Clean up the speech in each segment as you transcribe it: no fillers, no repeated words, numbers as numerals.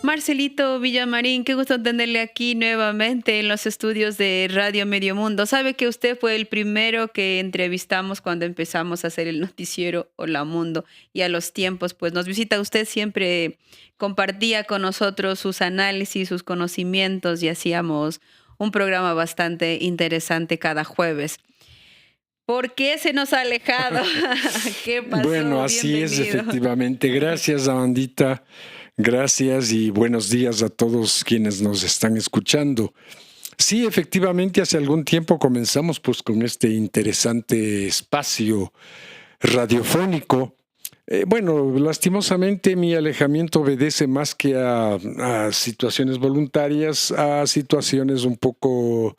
Marcelito Villamarín, qué gusto tenerle aquí nuevamente en los estudios de Radio Medio Mundo. Sabe que usted fue el primero que entrevistamos cuando empezamos a hacer el noticiero Hola Mundo y a los tiempos, pues nos visita usted, siempre compartía con nosotros sus análisis, sus conocimientos y hacíamos un programa bastante interesante cada jueves. ¿Por qué se nos ha alejado? ¿Qué Bueno, pasó? así es, Bienvenido. efectivamente. Gracias, Amandita. Gracias y buenos días a todos quienes nos están escuchando. Sí, efectivamente, hace algún tiempo comenzamos pues con este interesante espacio radiofónico. Bueno, lastimosamente mi alejamiento obedece más que a situaciones voluntarias, a situaciones un poco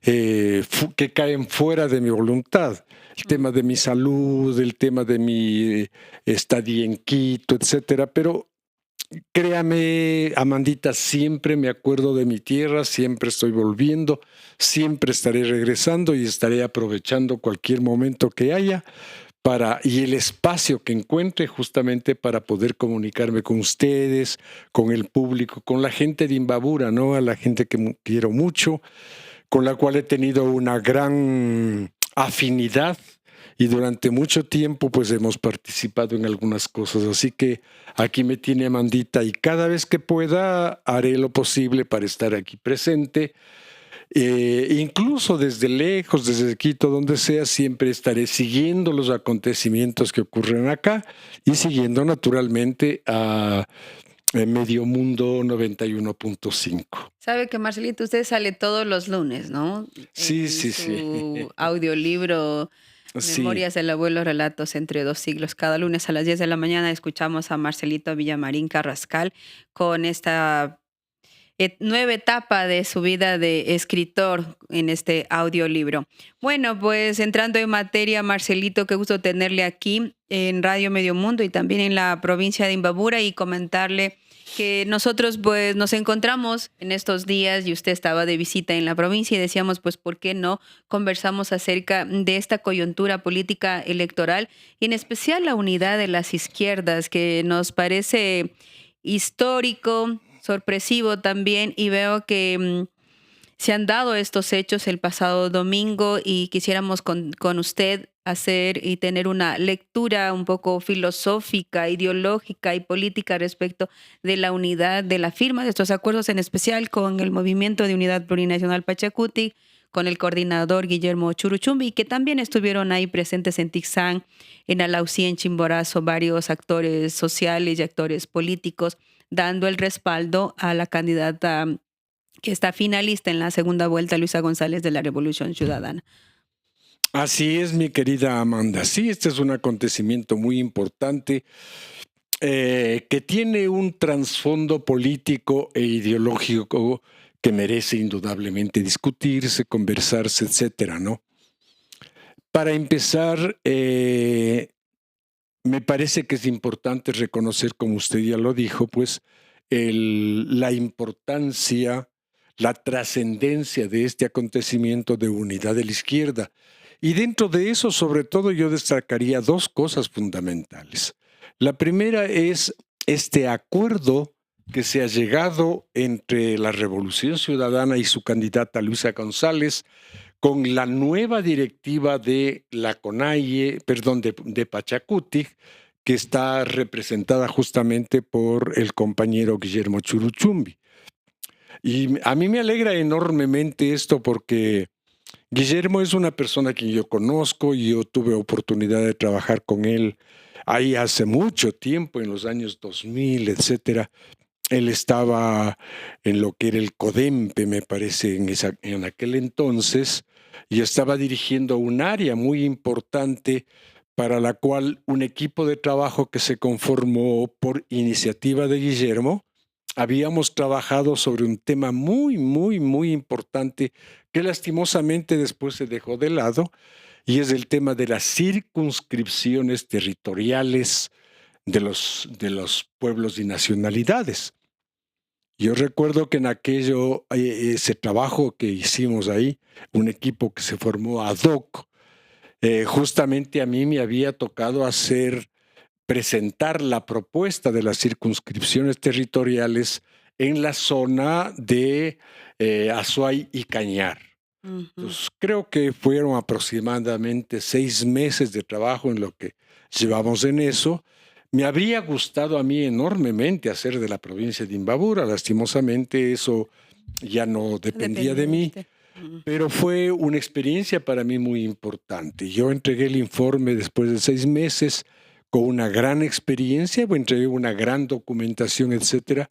que caen fuera de mi voluntad. El tema de mi salud, el tema de mi estadía en Quito, etcétera. Pero créame, Amandita, siempre me acuerdo de mi tierra, siempre estoy volviendo, siempre estaré regresando y estaré aprovechando cualquier momento que haya y el espacio que encuentre justamente para poder comunicarme con ustedes, con el público, con la gente de Imbabura, ¿no? A la gente que quiero mucho, con la cual he tenido una gran afinidad y durante mucho tiempo pues hemos participado en algunas cosas. Así que aquí me tiene Amandita y cada vez que pueda haré lo posible para estar aquí presente. Incluso desde lejos, desde Quito, donde sea, siempre estaré siguiendo los acontecimientos que ocurren acá y siguiendo naturalmente a Medio Mundo 91.5. Sabe que Marcelito, usted sale todos los lunes, ¿no? Sí, En sí, sí. su audiolibro Sí, Memorias del Abuelo, Relatos entre dos siglos. Cada lunes a las 10 de la mañana escuchamos a Marcelito Villamarín Carrascal con esta nueva etapa de su vida de escritor en este audiolibro. Bueno, pues entrando en materia, Marcelito, qué gusto tenerle aquí en Radio Medio Mundo y también en la provincia de Imbabura y comentarle que nosotros pues nos encontramos en estos días y usted estaba de visita en la provincia y decíamos pues ¿por qué no conversamos acerca de esta coyuntura política electoral y en especial la unidad de las izquierdas que nos parece histórico, sorpresivo también y veo que se han dado estos hechos el pasado domingo y quisiéramos con usted hacer y tener una lectura un poco filosófica, ideológica y política respecto de la unidad, de la firma de estos acuerdos, en especial con el Movimiento de Unidad Plurinacional Pachacuti, con el coordinador Guillermo Churuchumbi, que también estuvieron ahí presentes en Tixán, en Alausí, en Chimborazo, varios actores sociales y actores políticos, dando el respaldo a la candidata que está finalista en la segunda vuelta, Luisa González de la Revolución Ciudadana. así es, mi querida Amanda. Sí, este es un acontecimiento muy importante que tiene un trasfondo político e ideológico que merece indudablemente discutirse, conversarse, etcétera, ¿no? Para empezar, me parece que es importante reconocer, como usted ya lo dijo, pues la importancia, la trascendencia de este acontecimiento de unidad de la izquierda. Y dentro de eso, sobre todo, yo destacaría dos cosas fundamentales. La primera es este acuerdo que se ha llegado entre la Revolución Ciudadana y su candidata Luisa González con la nueva directiva de la CONAIE, perdón, de Pachacuti, que está representada justamente por el compañero Guillermo Churuchumbi. Y a mí me alegra enormemente esto porque Guillermo es una persona que yo conozco y yo tuve oportunidad de trabajar con él ahí hace mucho tiempo, en los años 2000, etcétera. Él estaba en lo que era el CODEMPE, me parece, en aquel entonces, y estaba dirigiendo un área muy importante para la cual un equipo de trabajo que se conformó por iniciativa de Guillermo, habíamos trabajado sobre un tema muy, muy, muy importante que lastimosamente después se dejó de lado, y es el tema de las circunscripciones territoriales de los pueblos y nacionalidades. Yo recuerdo que en ese trabajo que hicimos ahí, un equipo que se formó ad hoc, justamente a mí me había tocado presentar la propuesta de las circunscripciones territoriales en la zona de Azuay y Cañar. Ujú. Entonces, creo que fueron aproximadamente 6 meses de trabajo en lo que llevamos en eso. Me habría gustado a mí enormemente hacer de la provincia de Imbabura. Lastimosamente, eso ya no dependía Depende de de mí, usted. Ujú. pero fue una experiencia para mí muy importante. Yo entregué el informe después de 6 meses con una gran experiencia, entregué una gran documentación, etcétera.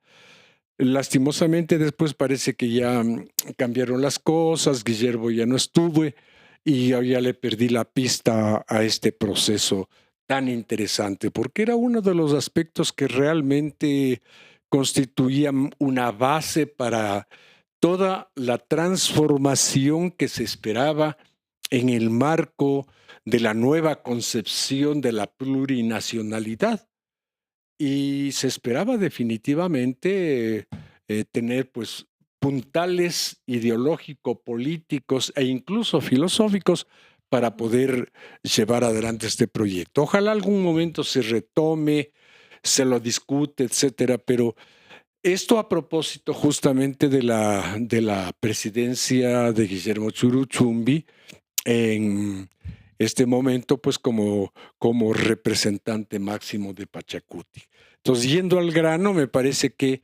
Lastimosamente después parece que ya cambiaron las cosas, Guillermo ya no estuve y yo ya le perdí la pista a este proceso tan interesante, porque era uno de los aspectos que realmente constituían una base para toda la transformación que se esperaba en el marco de la nueva concepción de la plurinacionalidad. Y se esperaba definitivamente tener pues puntales ideológico-políticos e incluso filosóficos para poder llevar adelante este proyecto. Ojalá algún momento se retome, se lo discute, etcétera, pero esto a propósito justamente de la presidencia de Guillermo Churuchumbi en este momento, pues como representante máximo de Pachacuti. Entonces, yendo al grano, me parece que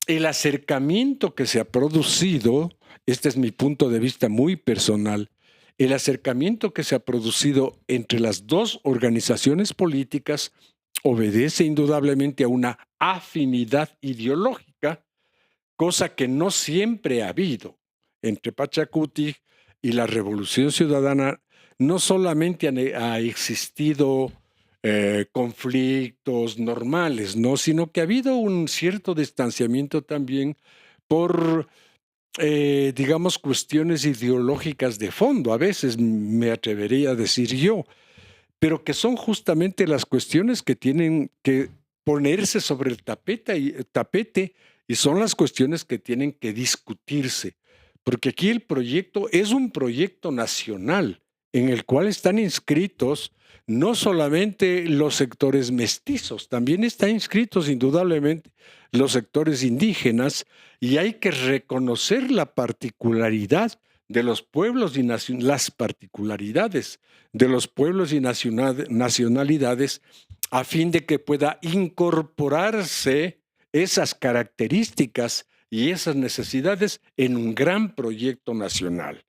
el acercamiento que se ha producido, este es mi punto de vista muy personal, el acercamiento que se ha producido entre las dos organizaciones políticas obedece indudablemente a una afinidad ideológica, cosa que no siempre ha habido entre Pachacuti y la Revolución Ciudadana. No solamente ha existido conflictos normales, ¿no? Sino que ha habido un cierto distanciamiento también por, digamos, cuestiones ideológicas de fondo, a veces me atrevería a decir yo, pero que son justamente las cuestiones que tienen que ponerse sobre el tapete y son las cuestiones que tienen que discutirse, porque aquí el proyecto es un proyecto nacional en el cual están inscritos no solamente los sectores mestizos, también están inscritos indudablemente los sectores indígenas y hay que reconocer la particularidad de los pueblos y las particularidades de los pueblos y nacionalidades a fin de que pueda incorporarse esas características y esas necesidades en un gran proyecto nacional.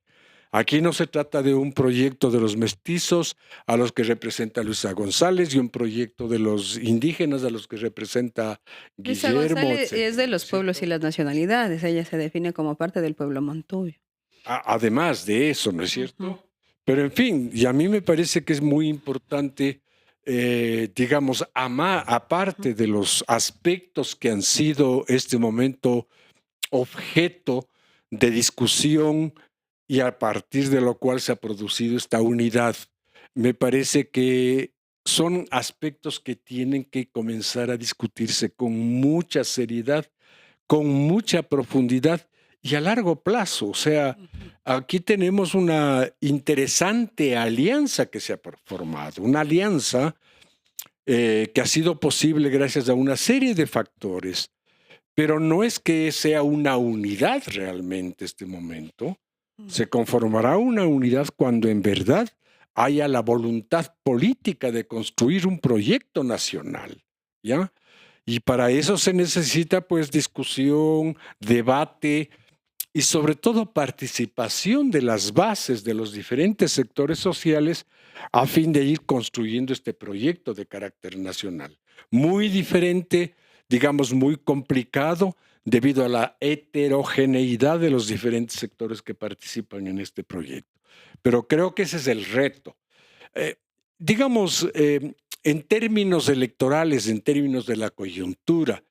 Aquí no se trata de un proyecto de los mestizos a los que representa Luisa González y un proyecto de los indígenas a los que representa Luisa Guillermo, González es de etcétera, ¿no los es pueblos y cierto? las nacionalidades. Ella se define como parte del pueblo montuyo. Además de eso, ¿no es Ujú. cierto? Pero en fin, y a mí me parece que es muy importante, digamos, Ujú. aparte de los aspectos que han sido este momento objeto de discusión y a partir de lo cual se ha producido esta unidad, me parece que son aspectos que tienen que comenzar a discutirse con mucha seriedad, con mucha profundidad y a largo plazo. O sea, Ujú. aquí tenemos una interesante alianza que se ha formado, una alianza que ha sido posible gracias a una serie de factores, pero no es que sea una unidad realmente este momento. Ujú. Se conformará una unidad cuando en verdad haya la voluntad política de construir un proyecto nacional, ¿ya? Y para eso se necesita pues discusión, debate y sobre todo participación de las bases de los diferentes sectores sociales a fin de ir construyendo este proyecto de carácter nacional. Muy diferente, digamos, muy complicado debido a la heterogeneidad de los diferentes sectores que participan en este proyecto. Pero creo que ese es el reto. Eh, digamos, en términos electorales, en términos de la coyuntura,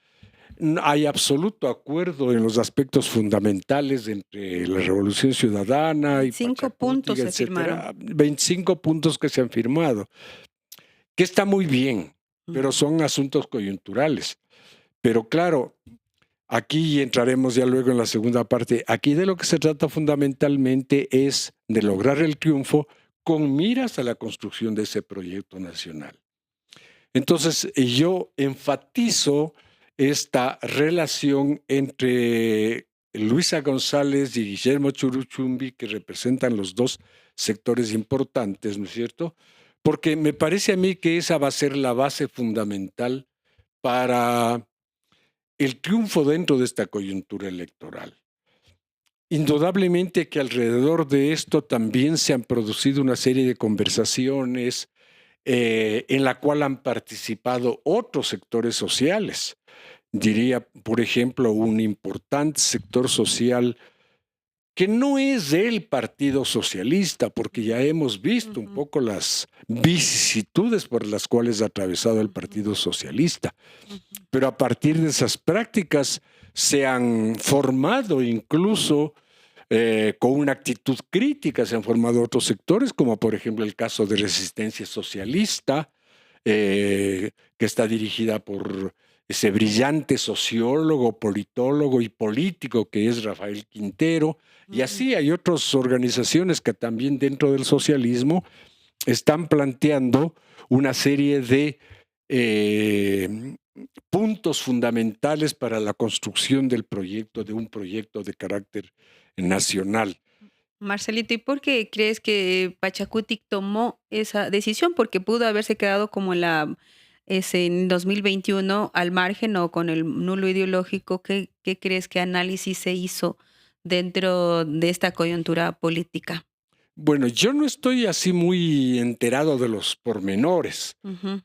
hay absoluto acuerdo en los aspectos fundamentales entre la Revolución Ciudadana y 25 puntos Pachacuti, se firmaron. etcétera. 25 puntos que se han firmado, que está muy bien, pero Ujú. son asuntos coyunturales. Pero claro, aquí entraremos ya luego en la segunda parte. Aquí de lo que se trata fundamentalmente es de lograr el triunfo con miras a la construcción de ese proyecto nacional. Entonces, yo enfatizo esta relación entre Luisa González y Guillermo Churuchumbi, que representan los dos sectores importantes, ¿no es cierto? Porque me parece a mí que esa va a ser la base fundamental para el triunfo dentro de esta coyuntura electoral. Indudablemente que alrededor de esto también se han producido una serie de conversaciones en la cual han participado otros sectores sociales. Diría, por ejemplo, un importante sector social que no es del Partido Socialista, porque ya hemos visto un Ujú, poco las vicisitudes por las cuales ha atravesado el ujú, Partido Socialista. ujú, Pero a partir de esas prácticas se han formado incluso con una actitud crítica, se han formado otros sectores, como por ejemplo el caso de Resistencia Socialista, que está dirigida por ese brillante sociólogo, politólogo y político que es Rafael Quintero. Y ujú. así hay otras organizaciones que también dentro del socialismo están planteando una serie de eh, puntos fundamentales para la construcción del proyecto, de un proyecto de carácter nacional. Marcelito, ¿y por qué crees que Pachacutic tomó esa decisión? Porque pudo haberse quedado como en 2021 al margen o con el nulo ideológico. ¿Qué crees que análisis se hizo dentro de esta coyuntura política? Bueno, yo no estoy así muy enterado de los pormenores. Ujú,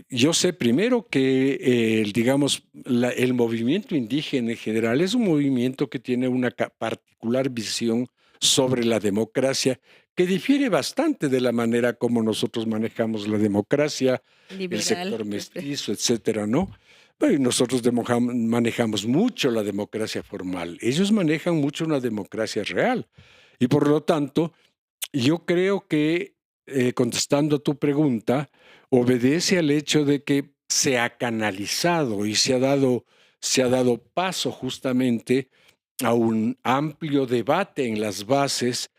Yo sé primero que, digamos, el movimiento indígena en general es un movimiento que tiene una particular visión sobre la democracia que difiere bastante de la manera como nosotros manejamos la democracia, el liberal. sector mestizo, etcétera, ¿no? Bueno, y nosotros manejamos mucho la democracia formal. Ellos manejan mucho una democracia real. Y por lo tanto, yo creo que, contestando a tu pregunta, obedece al hecho de que se ha canalizado y se ha dado paso justamente a un amplio debate en las bases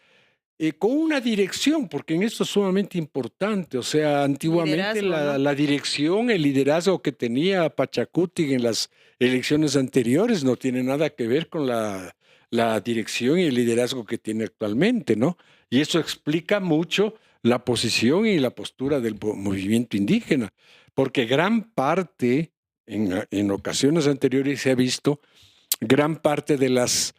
con una dirección, porque en esto es sumamente importante. O sea, antiguamente Liderazgo, ¿no? la dirección, el liderazgo que tenía Pachacuti en las elecciones anteriores no tiene nada que ver con la dirección y el liderazgo que tiene actualmente, ¿no? Y eso explica mucho la posición y la postura del movimiento indígena, porque gran parte, en ocasiones anteriores se ha visto, gran parte de las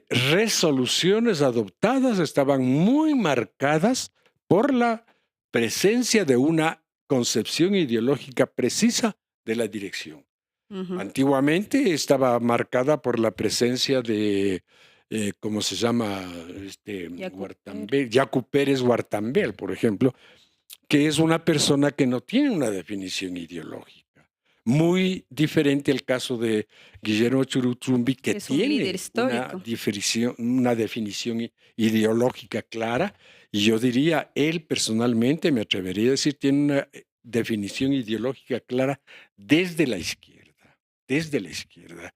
resoluciones adoptadas estaban muy marcadas por la presencia de una concepción ideológica precisa de la dirección. Ujú. Antiguamente estaba marcada por la presencia de, ¿cómo se llama? Yacuper. Yacu Pérez Huartambel, por ejemplo, que es una persona que no tiene una definición ideológica. Muy diferente al caso de Guillermo Churutumbi, que Es un líder tiene histórico. una definición ideológica clara, y yo diría, él personalmente, me atrevería a decir, tiene una definición ideológica clara desde la izquierda,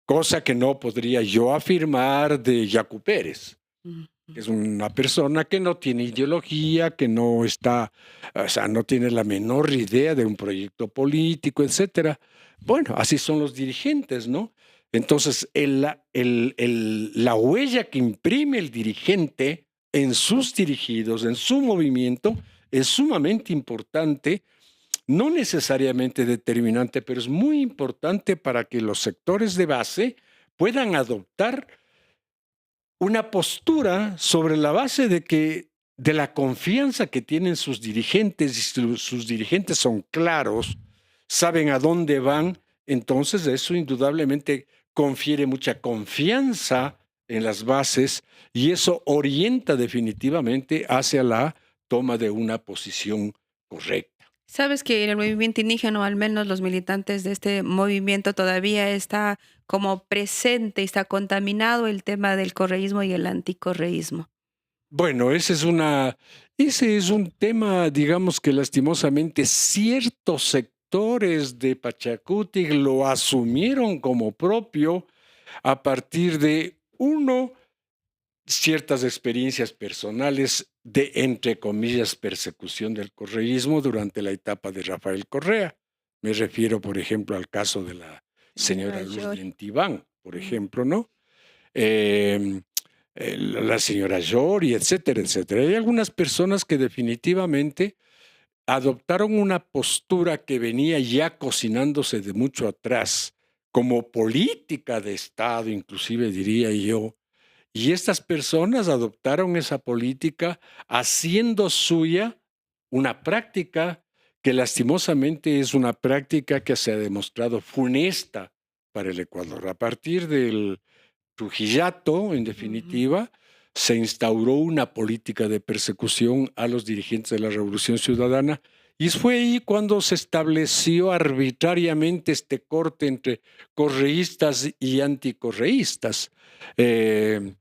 cosa que no podría yo afirmar de Yacu Pérez, Ujú. que es una persona que no tiene ideología, que no está, o sea, no tiene la menor idea de un proyecto político, etcétera. Bueno, así son los dirigentes, ¿no? Entonces, la huella que imprime el dirigente en sus dirigidos, en su movimiento, es sumamente importante, no necesariamente determinante, pero es muy importante para que los sectores de base puedan adoptar una postura sobre la base de que de la confianza que tienen sus dirigentes y sus dirigentes son claros, saben a dónde van, entonces eso indudablemente confiere mucha confianza en las bases y eso orienta definitivamente hacia la toma de una posición correcta. Sabes que en el movimiento indígena, o al menos los militantes de este movimiento, todavía está como presente y está contaminado el tema del correísmo y el anticorreísmo. Bueno, ese es un tema, digamos que lastimosamente ciertos sectores de Pachacutic lo asumieron como propio a partir de, uno, ciertas experiencias personales de, entre comillas, persecución del correísmo durante la etapa de Rafael Correa, Me refiero, por ejemplo, al caso de la señora Señora Luz Joy. Lentibán, por Mm, ejemplo, ¿no? Em, la señora Yori, etcétera, etcétera. Hay algunas personas que definitivamente adoptaron una postura que venía ya cocinándose de mucho atrás, como política de Estado, inclusive diría yo, y estas personas adoptaron esa política haciendo suya una práctica que lastimosamente es una práctica que se ha demostrado funesta para el Ecuador. A partir del Trujillato, en ujú, definitiva, se instauró una política de persecución a los dirigentes de la Revolución Ciudadana y fue ahí cuando se estableció arbitrariamente este corte entre correístas y anticorreístas. Eh,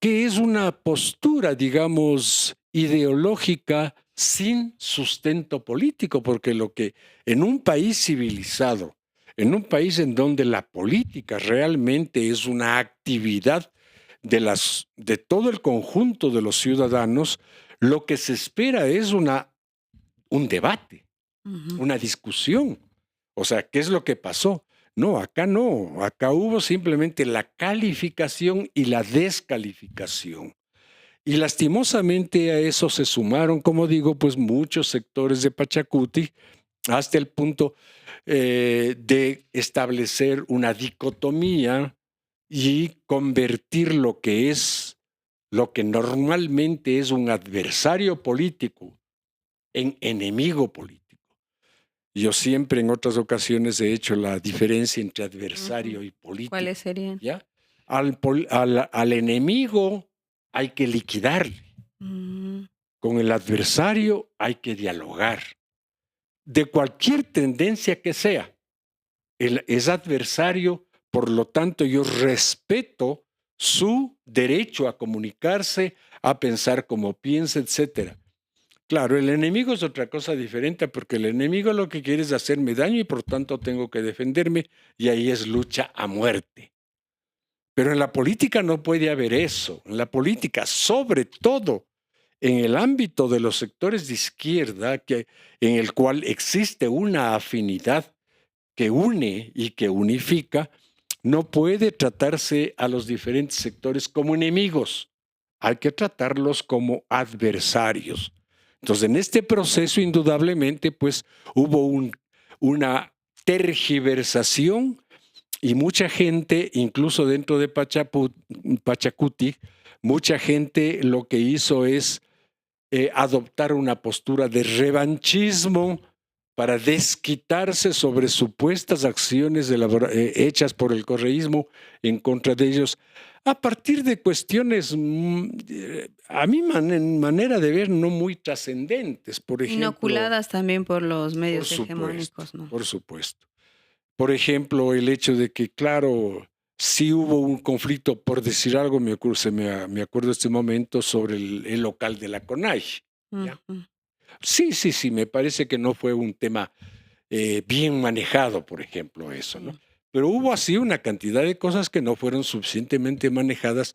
que es una postura, digamos, ideológica sin sustento político, porque lo que en un país civilizado, en un país en donde la política realmente es una actividad de todo el conjunto de los ciudadanos, lo que se espera es un debate, ujú. una discusión. O sea, ¿qué es lo que pasó? No, acá hubo simplemente la calificación y la descalificación. Y lastimosamente a eso se sumaron, como digo, pues muchos sectores de Pachacuti hasta el punto de establecer una dicotomía y convertir lo que normalmente es un adversario político en enemigo político. Yo siempre en otras ocasiones he hecho la diferencia entre Ujú. adversario y ¿Cuáles político, serían? ¿ya? Al enemigo hay que liquidarle, Mm, con el adversario hay que dialogar, de cualquier tendencia que sea. Él es adversario, por lo tanto yo respeto su derecho a comunicarse, a pensar como piensa, etcétera. Claro, el enemigo es otra cosa diferente porque el enemigo lo que quiere es hacerme daño y por tanto tengo que defenderme y ahí es lucha a muerte. Pero en la política no puede haber eso. En la política, sobre todo en el ámbito de los sectores de izquierda, en el cual existe una afinidad que une y que unifica, no puede tratarse a los diferentes sectores como enemigos, hay que tratarlos como adversarios. Entonces, en este proceso, indudablemente, pues hubo una tergiversación y mucha gente, incluso dentro de Pachacuti, mucha gente lo que hizo es adoptar una postura de revanchismo para desquitarse sobre supuestas acciones hechas por el correísmo en contra de ellos, a partir de cuestiones, a mi manera de ver, no muy trascendentes. Por ejemplo, Inoculadas también por los por medios supuesto, hegemónicos, ¿no? por supuesto. Por ejemplo, el hecho de que, claro, sí hubo un conflicto, por decir algo, me acuerdo este momento sobre el local de la CONAI. ¿Ya? Ujú, Sí, sí, sí, me parece que no fue un tema bien manejado, por ejemplo, eso, ¿no? mm, Pero hubo así una cantidad de cosas que no fueron suficientemente manejadas,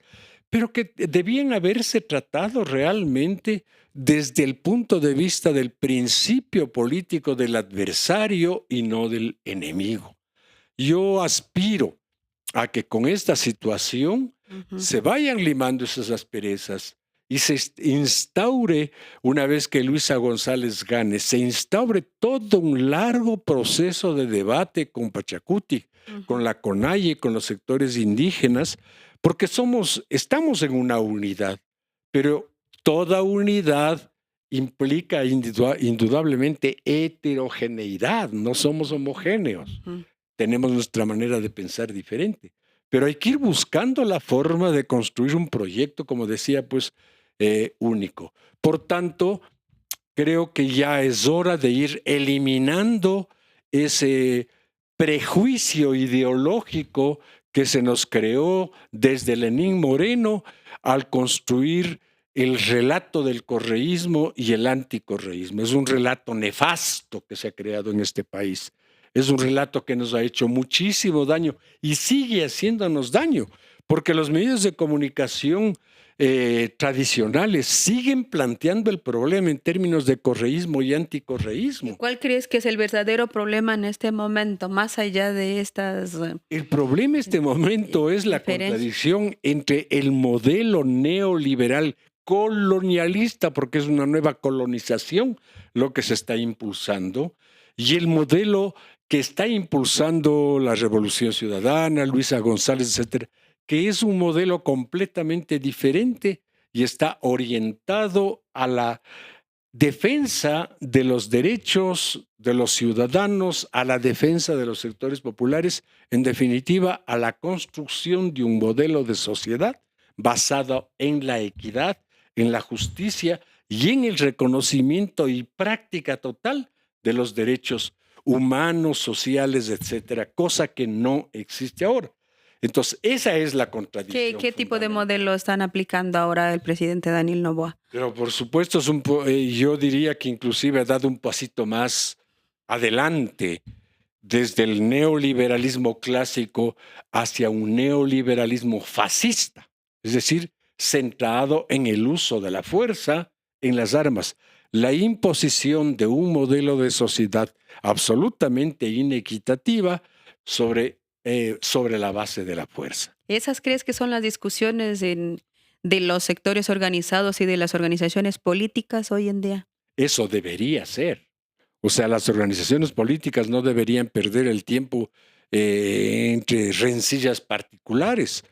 pero que debían haberse tratado realmente desde el punto de vista del principio político del adversario y no del enemigo. Yo aspiro a que con esta situación ujú, se vayan limando esas asperezas y se instaure, una vez que Luisa González gane, se instaure todo un largo proceso de debate con Pachacuti, ujú. con la CONAIE, con los sectores indígenas, porque estamos en una unidad, pero toda unidad implica indudablemente heterogeneidad, no somos homogéneos, Ujú. tenemos nuestra manera de pensar diferente, pero hay que ir buscando la forma de construir un proyecto, como decía, pues único. Por tanto, creo que ya es hora de ir eliminando ese prejuicio ideológico que se nos creó desde Lenín Moreno al construir el relato del correísmo y el anticorreísmo. Es un relato nefasto que se ha creado en este país. Es un relato que nos ha hecho muchísimo daño y sigue haciéndonos daño, porque los medios de comunicación tradicionales siguen planteando el problema en términos de correísmo y ¿Y anticorreísmo. cuál crees que es el verdadero problema en este momento, más allá de estas El problema en este momento es la diferencias? contradicción entre el modelo neoliberal colonialista, porque es una nueva colonización lo que se está impulsando, y el modelo que está impulsando la Revolución Ciudadana, Luisa González, etcétera, que es un modelo completamente diferente y está orientado a la defensa de los derechos de los ciudadanos, a la defensa de los sectores populares, en definitiva, a la construcción de un modelo de sociedad basado en la equidad, en la justicia y en el reconocimiento y práctica total de los derechos humanos, sociales, etcétera, cosa que no existe ahora. Entonces, esa es la contradicción ¿Qué tipo de fundamental. modelo están aplicando ahora el presidente Daniel Noboa? Pero por supuesto, yo diría que inclusive ha dado un pasito más adelante desde el neoliberalismo clásico hacia un neoliberalismo fascista, es decir, centrado en el uso de la fuerza, en las armas, la imposición de un modelo de sociedad absolutamente inequitativa sobre la base de la fuerza. ¿Esas crees que son las discusiones de los sectores organizados y de las organizaciones políticas hoy en día? Eso debería ser. O sea, las organizaciones políticas no deberían perder el tiempo entre rencillas particulares.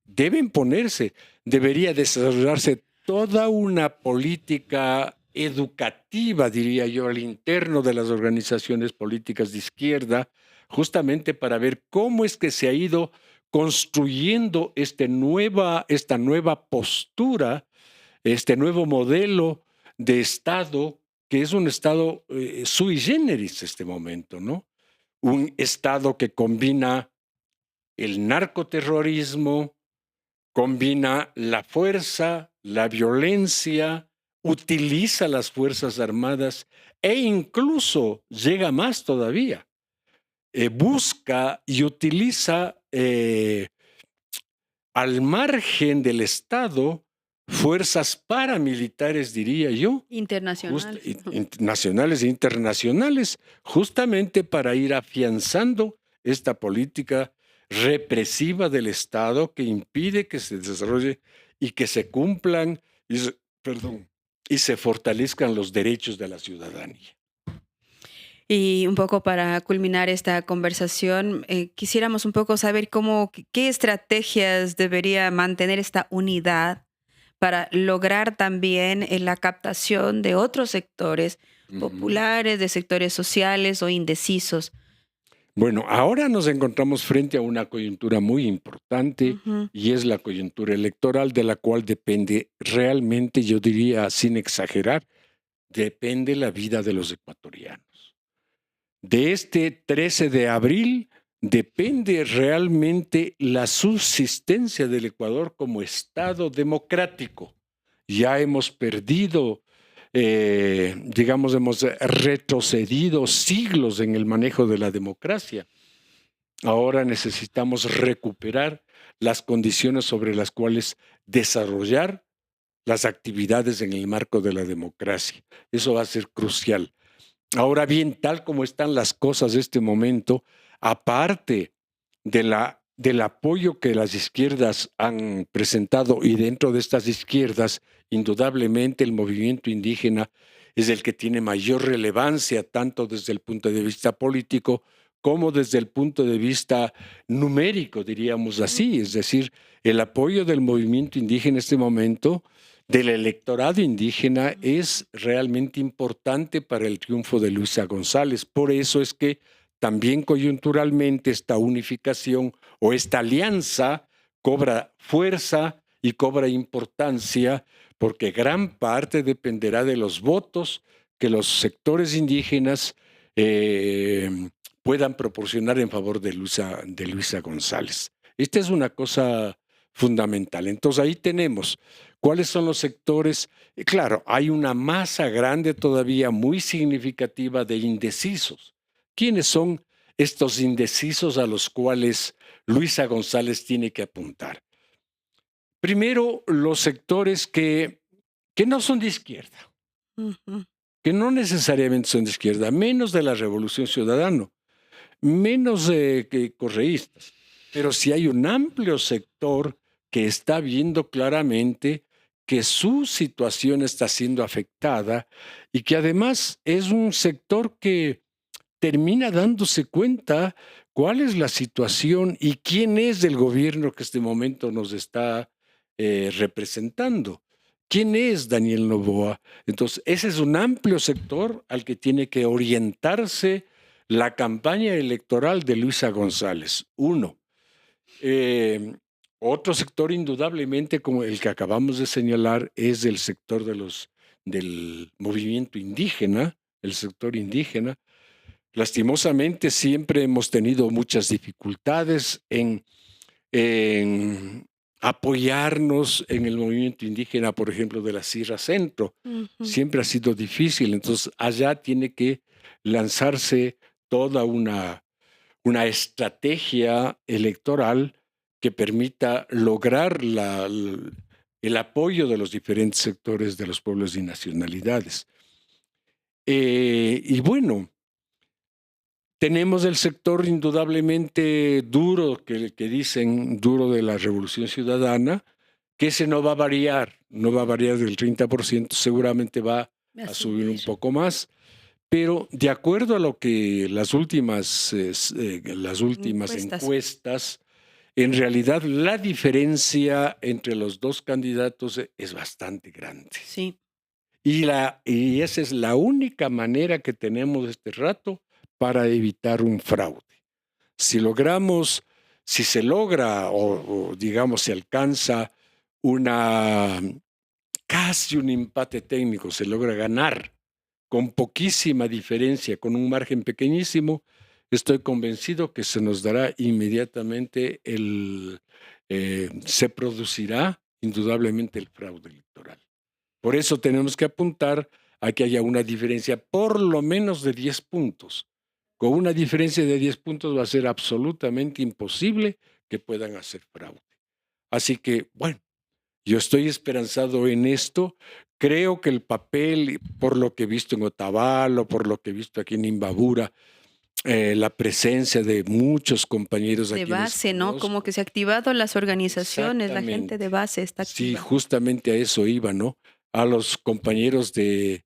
Deben ponerse, debería desarrollarse toda una política educativa, diría yo, al interno de las organizaciones políticas de izquierda, justamente para ver cómo es que se ha ido construyendo esta nueva postura, este nuevo modelo de Estado, que es un Estado sui generis este momento, ¿no? Un Estado que combina el narcoterrorismo, combina la fuerza, la violencia, utiliza las Fuerzas Armadas e incluso llega más todavía. Busca y utiliza al margen del Estado fuerzas paramilitares, diría yo, Internacionales. nacionales e internacionales, justamente para ir afianzando esta política represiva del Estado que impide que se desarrolle y que se cumplan y se fortalezcan los derechos de la ciudadanía. Y un poco para culminar esta conversación, quisiéramos un poco saber qué estrategias debería mantener esta unidad para lograr también la captación de otros sectores Ujú. populares, de sectores sociales o indecisos. Bueno, ahora nos encontramos frente a una coyuntura muy importante Ujú. y es la coyuntura electoral de la cual depende realmente, yo diría sin exagerar, depende la vida de los ecuatorianos. De este 13 de abril depende realmente la subsistencia del Ecuador como Estado democrático. Ya hemos perdido, digamos, hemos retrocedido siglos en el manejo de la democracia. Ahora necesitamos recuperar las condiciones sobre las cuales desarrollar las actividades en el marco de la democracia. Eso va a ser crucial. Ahora bien, tal como están las cosas en este momento, aparte del apoyo que las izquierdas han presentado y dentro de estas izquierdas, indudablemente el movimiento indígena es el que tiene mayor relevancia, tanto desde el punto de vista político como desde el punto de vista numérico, diríamos así. Es decir, el apoyo del movimiento indígena en este momento del electorado indígena es realmente importante para el triunfo de Luisa González. Por eso es que también coyunturalmente esta unificación o esta alianza cobra fuerza y cobra importancia porque gran parte dependerá de los votos que los sectores indígenas puedan proporcionar en favor de Luisa González. Esta es una cosa fundamental. Entonces ahí tenemos cuáles son los sectores. Claro, hay una masa grande todavía muy significativa de indecisos. ¿Quiénes son estos indecisos a los cuales Luisa González tiene que apuntar. Primero, los sectores que no son de izquierda, que no necesariamente son de izquierda, menos de la Revolución Ciudadana, menos que correístas, pero sí hay un amplio sector que está viendo claramente que su situación está siendo afectada y que además es un sector que termina dándose cuenta cuál es la situación y quién es el gobierno que este momento nos está representando. ¿Quién es Daniel Noboa? Entonces, ese es un amplio sector al que tiene que orientarse la campaña electoral de Luisa González. Uno. Otro sector, indudablemente, como el que acabamos de señalar, es el sector del movimiento indígena, el sector indígena. Lastimosamente, siempre hemos tenido muchas dificultades en apoyarnos en el movimiento indígena, por ejemplo, de la Sierra Centro. Siempre ha sido difícil. Entonces, allá tiene que lanzarse toda una estrategia electoral que permita lograr el apoyo de los diferentes sectores de los pueblos y nacionalidades. Y bueno, tenemos el sector indudablemente duro, que dicen duro de la Revolución Ciudadana, que ese no va a variar del 30%, seguramente va a subir un poco más. Pero de acuerdo a lo que las últimas encuestas, en realidad la diferencia entre los dos candidatos es bastante grande. Sí. Y esa es la única manera que tenemos este rato para evitar un fraude. Si se logra o digamos se alcanza casi un empate técnico, se logra ganar con poquísima diferencia, con un margen pequeñísimo, estoy convencido que se nos dará inmediatamente se producirá indudablemente el fraude electoral. Por eso tenemos que apuntar a que haya una diferencia por lo menos de 10 puntos. Con una diferencia de 10 puntos va a ser absolutamente imposible que puedan hacer fraude. Así que, bueno, yo estoy esperanzado en esto. Creo que el papel, por lo que he visto en Otavalo, por lo que he visto aquí en Imbabura, la presencia de muchos compañeros de base, ¿no? Como que se han activado las organizaciones, la gente de base está activa. Sí, justamente a eso iba, ¿no? A los compañeros de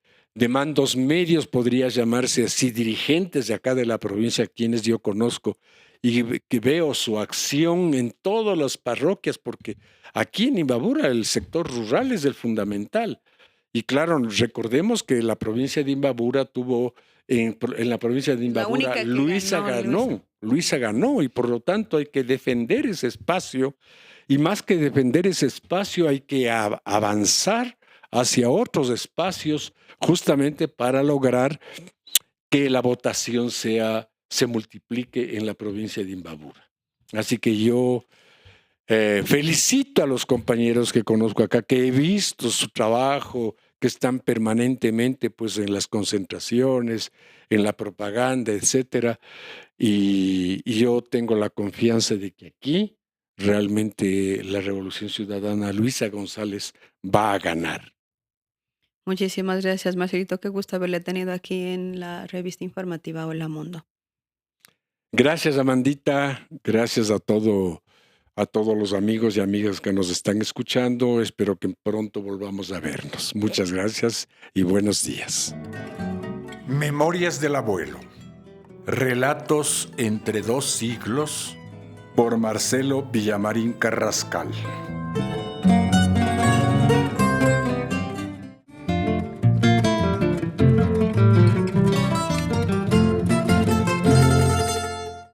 mandos medios, podría llamarse así, dirigentes de acá de la provincia, quienes yo conozco, y que veo su acción en todas las parroquias, porque aquí en Imbabura el sector rural es el fundamental. Y claro, recordemos que la provincia de Imbabura tuvo, en la provincia de Imbabura, Luisa ganó, y por lo tanto hay que defender ese espacio, y más que defender ese espacio hay que avanzar hacia otros espacios justamente para lograr que la votación se multiplique en la provincia de Imbabura. Así que yo felicito a los compañeros que conozco acá, que he visto su trabajo, que están permanentemente pues, en las concentraciones, en la propaganda, etcétera. Y yo tengo la confianza de que aquí realmente la Revolución Ciudadana, Luisa González, va a ganar. Muchísimas gracias, Marcelito. Qué gusto haberle tenido aquí en la revista informativa Hola Mundo. Gracias, Amandita. Gracias a todos los amigos y amigas que nos están escuchando. Espero que pronto volvamos a vernos. Muchas gracias y buenos días. Memorias del Abuelo. Relatos entre dos siglos por Marcelo Villamarín Carrascal.